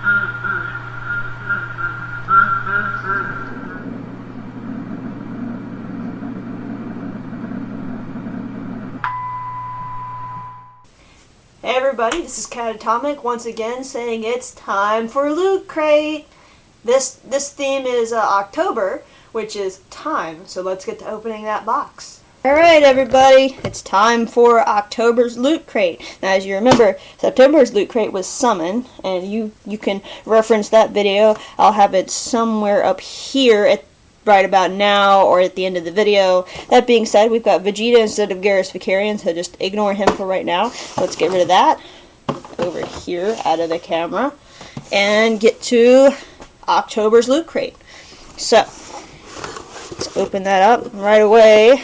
Hey everybody, this is Kat-Atomik once again saying it's time for Lootcrate. This theme is October, which is time, so let's get to opening that box. Alright everybody, it's time for October's Loot Crate. Now as you remember, September's Loot Crate was Summon, and you can reference that video. I'll have it somewhere up here at right about now or at the end of the video. That being said, we've got Vegeta instead of Garrus Vicarian, so just ignore him for right now. Let's get rid of that over here out of the camera and get to October's Loot Crate. So let's open that up right away.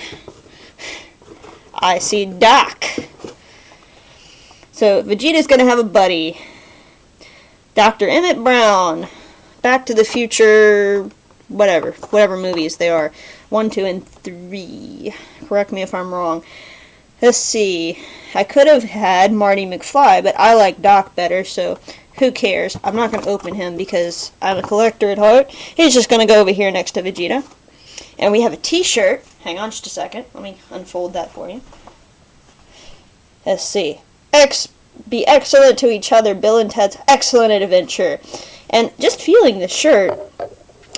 I see Doc. So Vegeta's gonna have a buddy, Dr. Emmett Brown, Back to the Future, whatever movies they are. 1, 2, and 3. Correct me if I'm wrong. Let's see. I could have had Marty McFly, but I like Doc better, so who cares? I'm not going to open him because I'm a collector at heart. He's just going to go over here next to Vegeta. And we have a t-shirt. Hang on just a second. Let me unfold that for you. Let's see. Be excellent to each other. Bill and Ted's Excellent Adventure. And just feeling the shirt,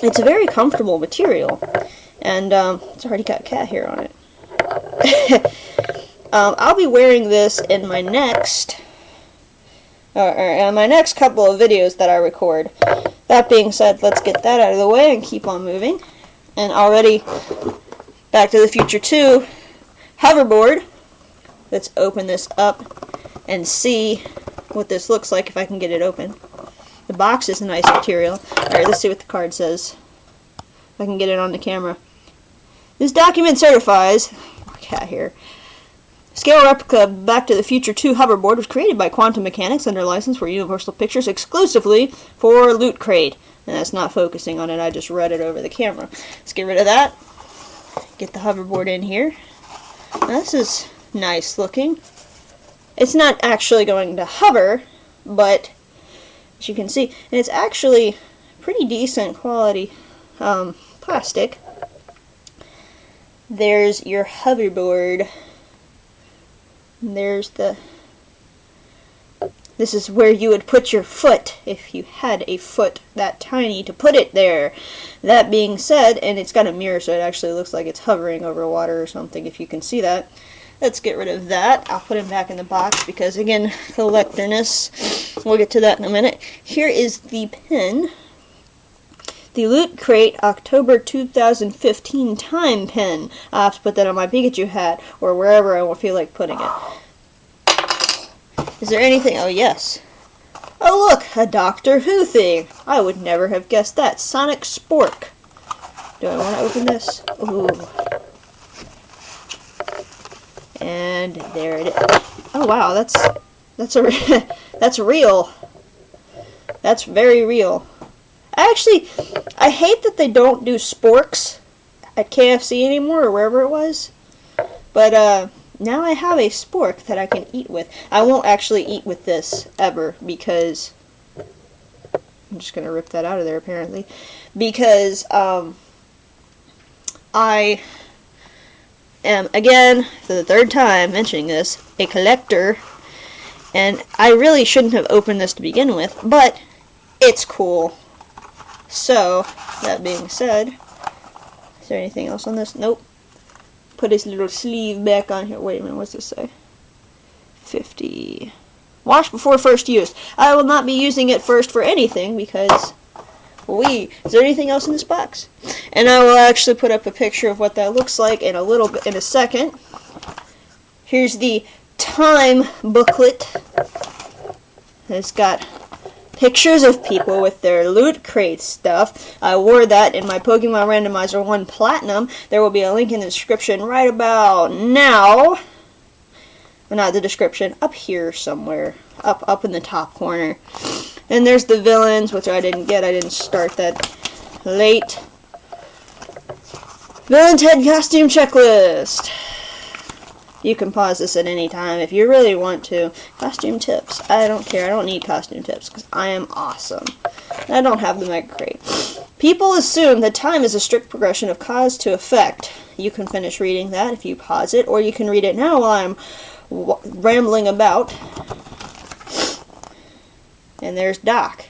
it's a very comfortable material, and it's already got cat hair on it. I'll be wearing this in my next, couple of videos that I record. That being said, let's get that out of the way and keep on moving. And already, Back to the Future 2 hoverboard. Let's open this up and see what this looks like if I can get it open. The box is a nice material. Alright, let's see what the card says. If I can get it on the camera. This document certifies, cat here, scale replica Back to the Future 2 hoverboard was created by Quantum Mechanics under license for Universal Pictures exclusively for Loot Crate. And that's not focusing on it, I just read it over the camera. Let's get rid of that. Get the hoverboard in here. Now, this is nice looking. It's not actually going to hover, but as you can see, and it's actually pretty decent quality plastic. There's your hoverboard. There's this is where you would put your foot if you had a foot that tiny to put it there. That being said, and it's got a mirror so it actually looks like it's hovering over water or something, if you can see that. Let's get rid of that. I'll put him back in the box because, again, collectorness. We'll get to that in a minute. Here is the pin. The Loot Crate October 2015 time pin. I'll have to put that on my Pikachu hat or wherever I will feel like putting it. Is there anything? Oh, yes. Oh, look, a Doctor Who thing. I would never have guessed that. Sonic Spork. Do I want to open this? Ooh. And there it is. Oh wow, that's real. That's very real. I hate that they don't do sporks at KFC anymore or wherever it was. But now I have a spork that I can eat with. I won't actually eat with this ever because I'm just gonna rip that out of there apparently. Because I am, again, for the third time mentioning this, a collector, and I really shouldn't have opened this to begin with, but it's cool. So, that being said, is there anything else on this? Nope. Put his little sleeve back on here. Wait a minute, what's this say? 50. Wash before first use. I will not be using it first for anything because is there anything else in this box? And I will actually put up a picture of what that looks like in a second. Here's the time booklet. It's got pictures of people with their Loot Crate stuff. I wore that in my Pokemon Randomizer 1 Platinum. There will be a link in the description right about now. Well, not the description, up here somewhere. Up in the top corner. And there's the villains, which I didn't get. I didn't start that late. Villain Ted costume checklist. You can pause this at any time if you really want to. Costume tips. I don't care. I don't need costume tips because I am awesome. I don't have the Mega Crate. People assume that time is a strict progression of cause to effect. You can finish reading that if you pause it, or you can read it now while I'm rambling about. And there's Doc.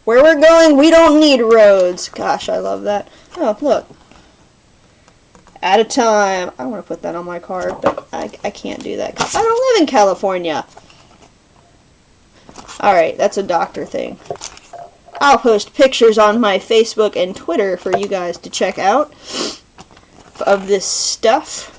Where we're going, we don't need roads. Gosh, I love that. Oh, look. At a time. I want to put that on my card, but I can't do that. I don't live in California. Alright, that's a doctor thing. I'll post pictures on my Facebook and Twitter for you guys to check out of this stuff.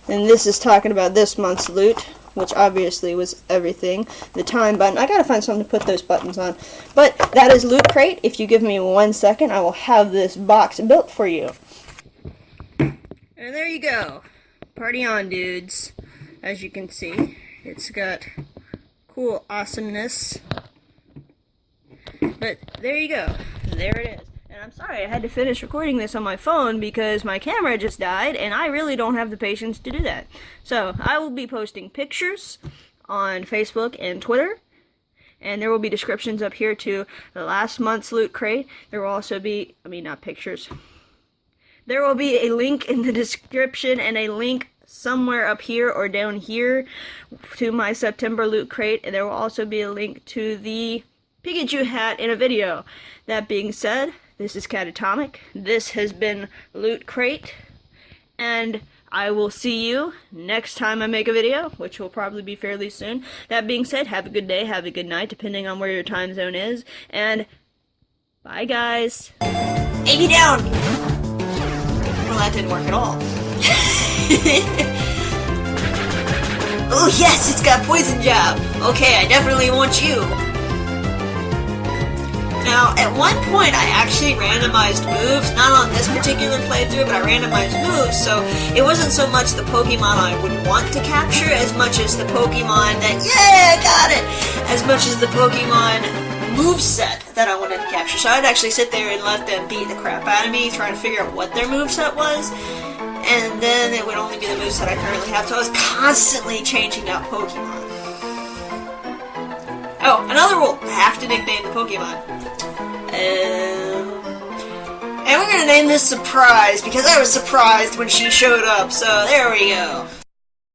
And this is talking about this month's loot, which obviously was everything. The time button. I gotta find something to put those buttons on. But that is Lootcrate. If you give me 1 second, I will have this box built for you. And there you go. Party on, dudes. As you can see, it's got cool awesomeness. But there you go. There it is. And I'm sorry I had to finish recording this on my phone because my camera just died and I really don't have the patience to do that. So I will be posting pictures on Facebook and Twitter, and there will be descriptions up here to the last month's Loot Crate. There will also be, not pictures. There will be a link in the description and a link somewhere up here or down here to my September Loot Crate, and there will also be a link to the Pikachu hat in a video. That being said, this is Kat-Atomik. This has been Loot Crate, and I will see you next time I make a video, which will probably be fairly soon. That being said, have a good day, have a good night, depending on where your time zone is, and bye, guys. AB down! Well, that didn't work at all. Oh yes, it's got poison jab. Okay, I definitely want you. Now, at one point, I actually randomized moves, not on this particular playthrough, but I randomized moves, so it wasn't so much the Pokemon I would want to capture as much as the Pokemon that, yeah, I got it, as much as the Pokemon moveset that I wanted to capture. So I'd actually sit there and let them beat the crap out of me, trying to figure out what their moveset was, and then it would only be the moveset I currently have, so I was constantly changing out Pokemon. Oh, another rule, I have to nickname the Pokemon. And we're gonna name this Surprise, because I was surprised when she showed up, so there we go.